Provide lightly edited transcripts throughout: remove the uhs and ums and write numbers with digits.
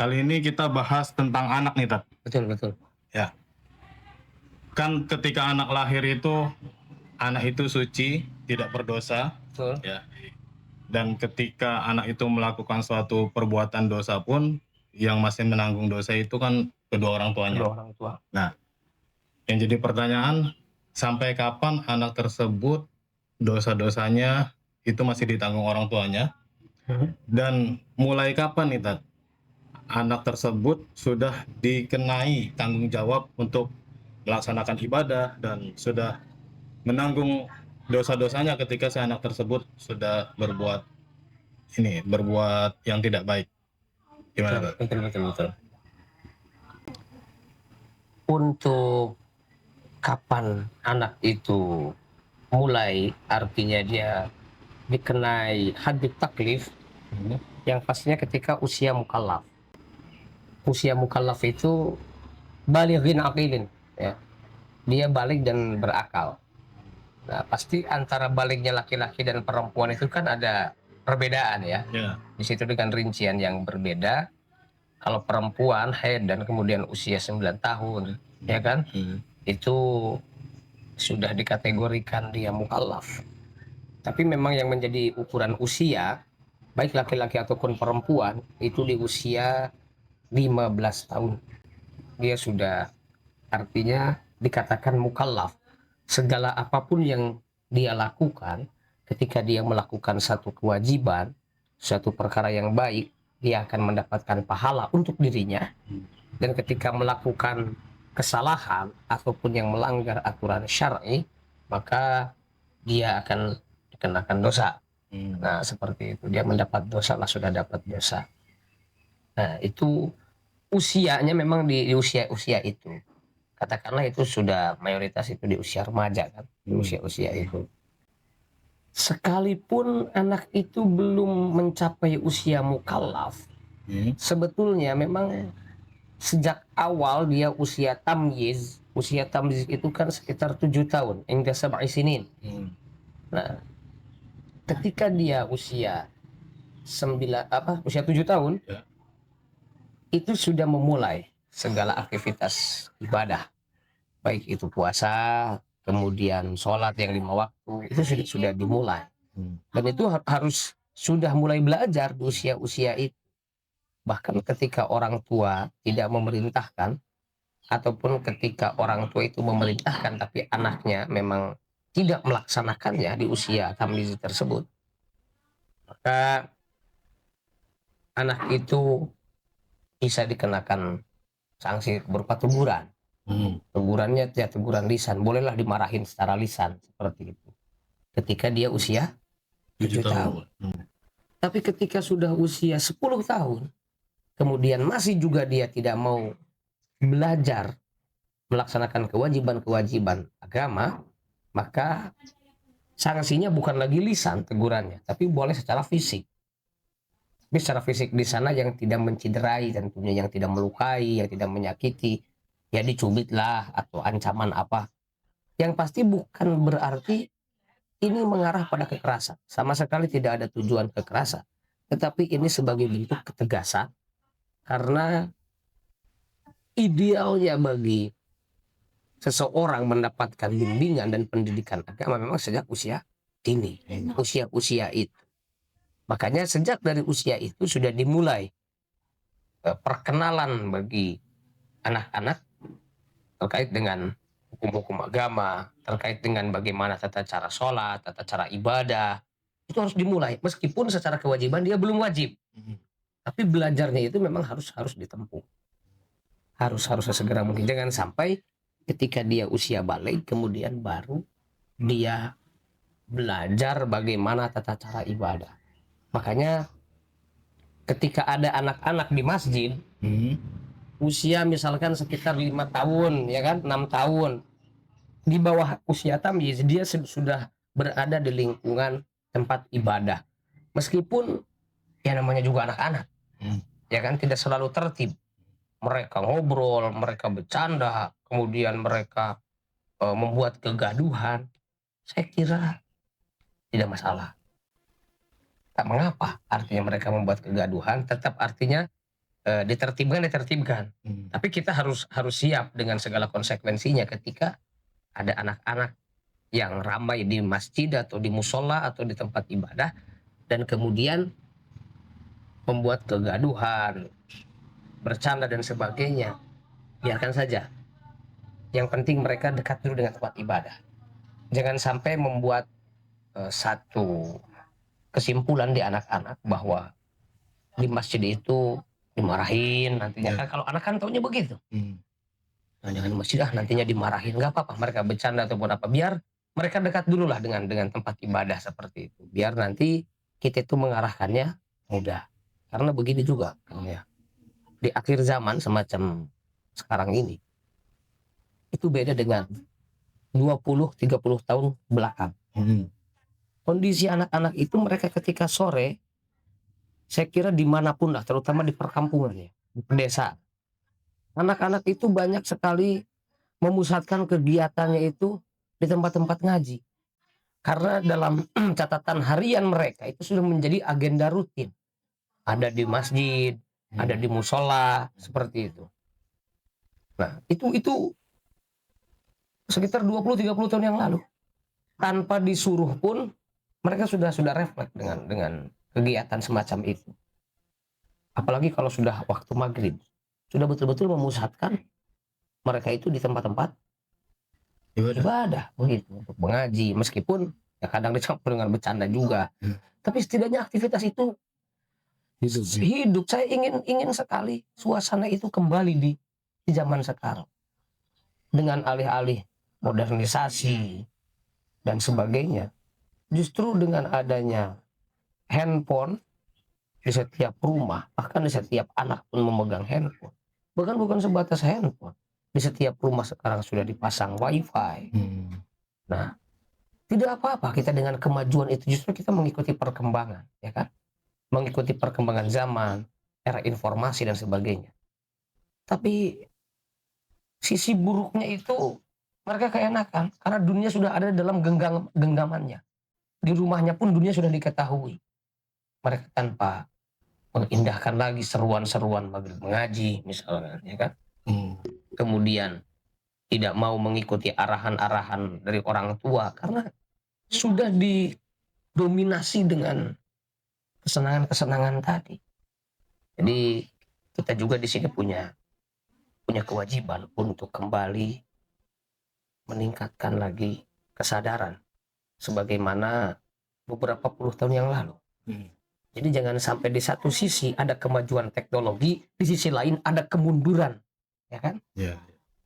Kali ini kita bahas tentang anak nih, Tat. Betul, betul. Ya. Kan ketika anak lahir itu, anak itu suci, tidak berdosa. Betul. Ya. Dan ketika anak itu melakukan suatu perbuatan dosa pun, yang masih menanggung dosa itu kan kedua orang tuanya. Kedua orang tua. Nah, yang jadi pertanyaan, sampai kapan anak tersebut dosa-dosanya itu masih ditanggung orang tuanya? Dan mulai kapan nih, Tat, anak tersebut sudah dikenai tanggung jawab untuk melaksanakan ibadah dan sudah menanggung dosa-dosanya ketika si anak tersebut sudah berbuat yang tidak baik? Gimana, Tat? Betul. Untuk kapan anak itu mulai, artinya dia dikenai hadid taklif, yang pastinya ketika usia mukallaf. Usia mukallaf itu balighin aqilin, ya. Dia balik dan berakal. Nah, pasti antara baliknya laki-laki dan perempuan itu kan ada perbedaan, ya. Di situ dengan rincian yang berbeda. Kalau perempuan haid dan kemudian usia 9 tahun, ya kan? Itu sudah dikategorikan dia mukallaf. Tapi memang yang menjadi ukuran usia, baik laki-laki ataupun perempuan, itu di usia 15 tahun. Dia sudah, artinya dikatakan mukallaf. Segala apapun yang dia lakukan, ketika dia melakukan satu kewajiban, suatu perkara yang baik, dia akan mendapatkan pahala untuk dirinya. Dan ketika melakukan kesalahan ataupun yang melanggar aturan syar'i, maka dia akan dikenakan dosa. Nah, seperti itu. Dia mendapat dosa lah, sudah dapat dosa. Nah, itu usianya memang di usia itu. Katakanlah itu sudah mayoritas itu di usia remaja, kan? Di usia itu. Sekalipun anak itu belum mencapai usia mukallaf, sebetulnya memang sejak awal dia usia tamyiz. Usia tamyiz itu kan sekitar 7 tahun, hingga 7 sinin. Nah, ketika dia usia 7 tahun, itu sudah memulai segala aktivitas ibadah, baik itu puasa, kemudian sholat yang 5 waktu, itu sudah dimulai. Dan itu harus sudah mulai belajar di usia itu. Bahkan ketika orang tua tidak memerintahkan, ataupun ketika orang tua itu memerintahkan tapi anaknya memang tidak melaksanakannya di usia tamyiz tersebut, maka anak itu bisa dikenakan sanksi berupa teguran. Tegurannya ya teguran lisan, bolehlah dimarahin secara lisan seperti itu ketika dia usia 7 tahun. Tapi ketika sudah usia 10 tahun, kemudian masih juga dia tidak mau belajar melaksanakan kewajiban-kewajiban agama, maka sanksinya bukan lagi lisan tegurannya, tapi boleh secara fisik. Tapi secara fisik di sana yang tidak menciderai, tentunya yang tidak melukai, yang tidak menyakiti, ya dicubit lah atau ancaman apa. Yang pasti bukan berarti ini mengarah pada kekerasan. Sama sekali tidak ada tujuan kekerasan. Tetapi ini sebagai bentuk ketegasan, karena idealnya bagi seseorang mendapatkan bimbingan dan pendidikan agama memang sejak usia dini, usia itu. Makanya sejak dari usia itu sudah dimulai perkenalan bagi anak-anak terkait dengan hukum-hukum agama, terkait dengan bagaimana tata cara sholat, tata cara ibadah. Itu harus dimulai, meskipun secara kewajiban dia belum wajib. Tapi belajarnya itu memang harus ditempuh. Harus sesegera mungkin. Jangan sampai ketika dia usia balik kemudian baru dia belajar bagaimana tata cara ibadah. Makanya ketika ada anak-anak di masjid, usia misalkan sekitar 5 tahun, ya kan, 6 tahun, di bawah usia tamyiz, dia sudah berada di lingkungan tempat ibadah. Meskipun ya namanya juga anak-anak, ya kan, tidak selalu tertib. Mereka ngobrol, mereka bercanda, kemudian mereka membuat kegaduhan. Saya kira tidak masalah. Tak mengapa artinya mereka membuat kegaduhan, tetap artinya ditertibkan. Tapi kita harus siap dengan segala konsekuensinya ketika ada anak-anak yang ramai di masjid atau di musola atau di tempat ibadah dan kemudian membuat kegaduhan, bercanda dan sebagainya. Biarkan saja. Yang penting mereka dekat dulu dengan tempat ibadah. Jangan sampai membuat satu kesimpulan di anak-anak bahwa di masjid itu dimarahin nantinya. Kan kalau anak kan taunya begitu. Nah, jangan di masjid nantinya dimarahin, nggak apa-apa mereka bercanda ataupun apa, biar mereka dekat dulu lah dengan tempat ibadah seperti itu, biar nanti kita itu mengarahkannya mudah. Karena begini juga ya, di akhir zaman semacam sekarang ini itu beda dengan 20-30 tahun belakang. Kondisi anak-anak itu mereka ketika sore, saya kira dimanapun lah, terutama di perkampungan ya, di pedesaan, anak-anak itu banyak sekali memusatkan kegiatannya itu di tempat-tempat ngaji. Karena dalam catatan harian mereka itu sudah menjadi agenda rutin. Ada di masjid, ada di musola, seperti itu. Nah, itu sekitar 20-30 tahun yang lalu. Tanpa disuruh pun mereka sudah refleks dengan kegiatan semacam itu. Apalagi kalau sudah waktu maghrib, sudah betul-betul memusatkan mereka itu di tempat-tempat ibadah begitu, untuk mengaji, meskipun ya kadang dicampur dengan bercanda juga. Tapi setidaknya aktivitas itu hidup. Saya ingin sekali suasana itu kembali di zaman sekarang. Dengan alih-alih modernisasi dan sebagainya, justru dengan adanya handphone di setiap rumah, bahkan di setiap anak pun memegang handphone. Bahkan bukan sebatas handphone, di setiap rumah sekarang sudah dipasang wifi. Nah, tidak apa-apa kita dengan kemajuan itu, justru kita mengikuti perkembangan, ya kan? Mengikuti perkembangan zaman, era informasi dan sebagainya. Tapi sisi buruknya itu mereka keenakan karena dunia sudah ada dalam genggamannya. Di rumahnya pun dunia sudah diketahui. Mereka tanpa mengindahkan lagi seruan-seruan maghrib mengaji misalnya, ya kan? Kemudian tidak mau mengikuti arahan-arahan dari orang tua karena sudah didominasi dengan kesenangan-kesenangan tadi. Jadi kita juga di sini punya kewajiban untuk kembali meningkatkan lagi kesadaran sebagaimana beberapa puluh tahun yang lalu. Jadi jangan sampai di satu sisi ada kemajuan teknologi, di sisi lain ada kemunduran, ya kan?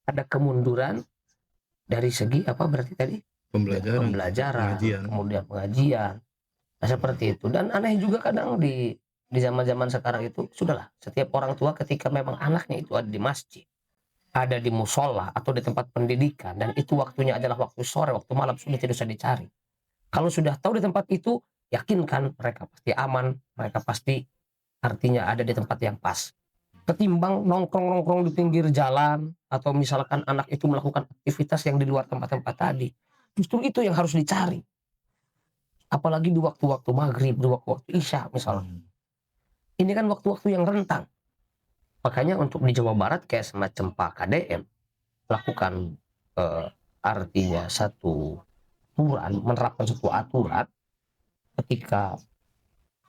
Ada kemunduran dari segi apa berarti tadi? Pembelajaran, kemudian pengajian. Nah, seperti itu. Dan aneh juga kadang di zaman-zaman sekarang itu, sudahlah, setiap orang tua ketika memang anaknya itu ada di masjid, ada di musola atau di tempat pendidikan, dan itu waktunya adalah waktu sore, waktu malam, sudah tidak usah dicari. Kalau sudah tahu di tempat itu, yakinkan mereka pasti aman, mereka pasti artinya ada di tempat yang pas. Ketimbang nongkrong-nongkrong di pinggir jalan, atau misalkan anak itu melakukan aktivitas yang di luar tempat-tempat tadi, justru itu yang harus dicari. Apalagi di waktu-waktu maghrib, di waktu-waktu isya misalnya. Ini kan waktu-waktu yang rentang. Makanya untuk di Jawa Barat kayak semacam Pak KDM lakukan artinya satu aturan, menerapkan satu aturan ketika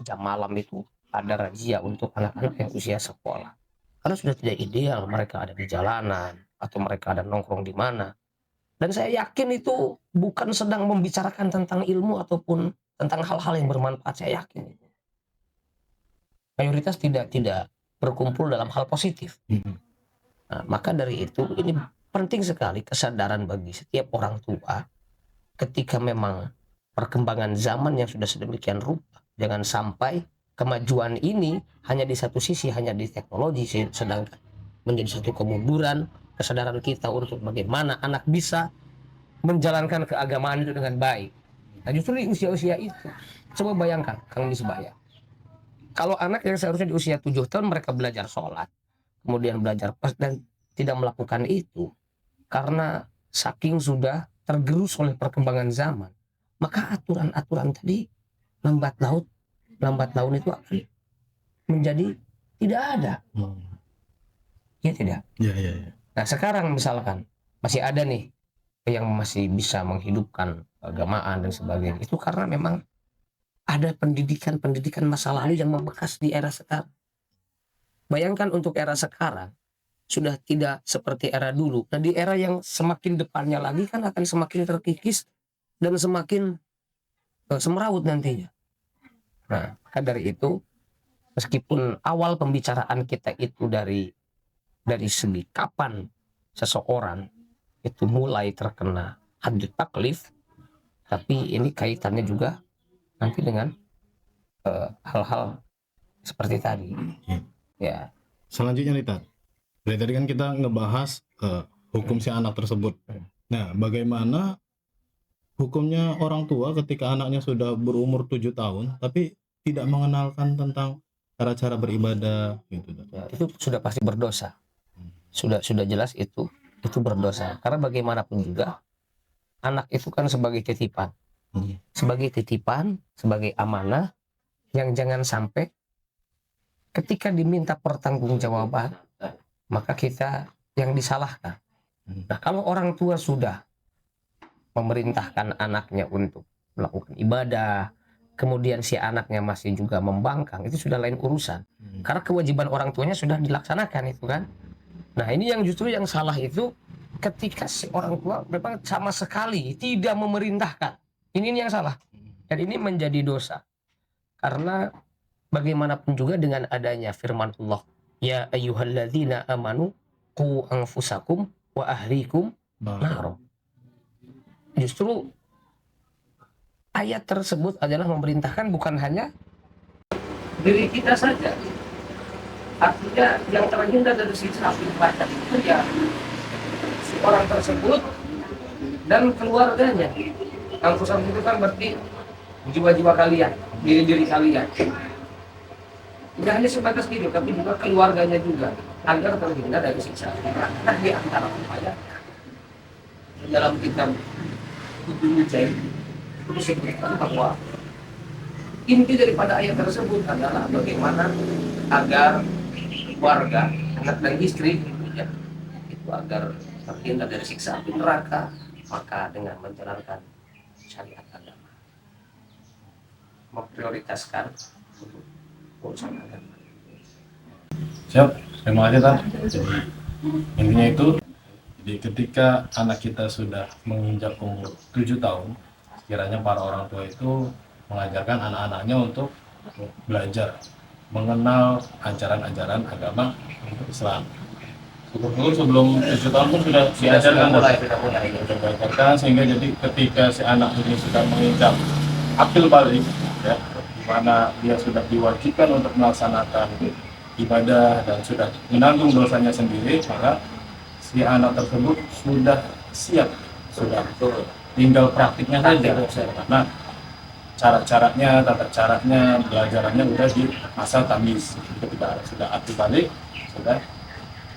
jam malam itu ada razia untuk anak-anak yang usia sekolah. Karena sudah tidak ideal mereka ada di jalanan atau mereka ada nongkrong di mana. Dan saya yakin itu bukan sedang membicarakan tentang ilmu ataupun tentang hal-hal yang bermanfaat, saya yakin itu. Mayoritas tidak berkumpul dalam hal positif. Nah, maka dari itu ini penting sekali kesadaran bagi setiap orang tua ketika memang perkembangan zaman yang sudah sedemikian rupa. Jangan sampai kemajuan ini hanya di satu sisi, hanya di teknologi, sedangkan menjadi satu kemunduran kesadaran kita untuk bagaimana anak bisa menjalankan keagamaan itu dengan baik. Nah, justru di usia-usia itu, coba bayangkan Kang Misbah, kalau anak yang seharusnya di usia 7 tahun mereka belajar sholat, kemudian belajar pas dan tidak melakukan itu karena saking sudah tergerus oleh perkembangan zaman, maka aturan-aturan tadi lambat laun itu akan menjadi Tidak ada. Ya tidak. Ya. Nah sekarang misalkan masih ada nih yang masih bisa menghidupkan keagamaan dan sebagainya, itu karena memang ada pendidikan masa lalu yang membekas di era sekarang. Bayangkan untuk era sekarang sudah tidak seperti era dulu. Nah di era yang semakin depannya lagi kan akan semakin terkikis dan semakin semeraut nantinya. Nah maka dari itu, meskipun awal pembicaraan kita itu dari segi kapan seseorang itu mulai terkena haddut taklif, tapi ini kaitannya juga nanti dengan hal-hal seperti tadi. Ya. Selanjutnya nih Tat, dari tadi kan kita ngebahas hukum si anak tersebut. Nah, bagaimana hukumnya orang tua ketika anaknya sudah berumur 7 tahun tapi tidak mengenalkan tentang cara-cara beribadah gitu Tat? Ya, itu sudah pasti berdosa. Sudah jelas itu berdosa. Karena bagaimanapun juga anak itu kan sebagai titipan. Sebagai amanah yang jangan sampai ketika diminta pertanggungjawaban maka kita yang disalahkan. Nah, kalau orang tua sudah memerintahkan anaknya untuk melakukan ibadah, kemudian si anaknya masih juga membangkang, itu sudah lain urusan. Karena kewajiban orang tuanya sudah dilaksanakan itu kan. Nah, ini yang justru yang salah itu ketika si orang tua memang sama sekali tidak memerintahkan. Ini yang salah. Dan ini menjadi dosa. Karena bagaimanapun juga dengan adanya firman Allah, ya ayyuhalladzina amanu qu anfusakum wa ahlikum naro. Justru ayat tersebut adalah memerintahkan bukan hanya diri kita saja. Artinya yang terhindar dari siksa api neraka itu ya si orang tersebut dan keluarganya. Anfusakum itu kan berarti jiwa-jiwa kalian, diri-diri kalian. Tidak hanya sebatas hidup, tapi juga keluarganya juga, agar terhindar dari siksa api neraka. Nah, di antara upaya dalam kitab Ibnu Jain itu disebutkan bahwa inti daripada ayat tersebut adalah bagaimana agar warga, anak dan istri ya, itu agar terhindar dari siksa api neraka, maka dengan menjalankan syariat agama, memprioritaskan urusan agama. Siap, terima kasih Tat. Jadi intinya itu, jadi ketika anak kita sudah menginjak umur 7 tahun, kiranya para orang tua itu mengajarkan anak-anaknya untuk belajar mengenal ajaran-ajaran agama Islam. Syukur-syukur sebelum 7 tahun pun sudah diajarkan, sudah diajarkan, sehingga jadi ketika si anak ini sudah menginjak akil balik, ya, di mana dia sudah diwajibkan untuk melaksanakan ibadah dan sudah menanggung dosanya sendiri, maka si anak tersebut sudah siap, sudah tinggal praktiknya saja. Nah, cara-caranya, tata caranya, belajarannya udah di masa tamis. Ketika sudah aktif balik, sudah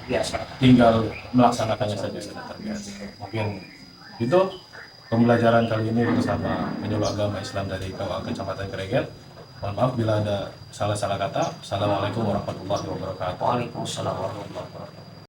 biasa, tinggal melaksanakannya saja, sudah terbiasa. Mungkin itu pembelajaran kali ini bersama Penyuluh Agama Islam dari KUA Kecamatan Greget. Mohon maaf bila ada salah-salah kata. Assalamualaikum warahmatullahi wabarakatuh. Waalaikumsalam warahmatullahi wabarakatuh.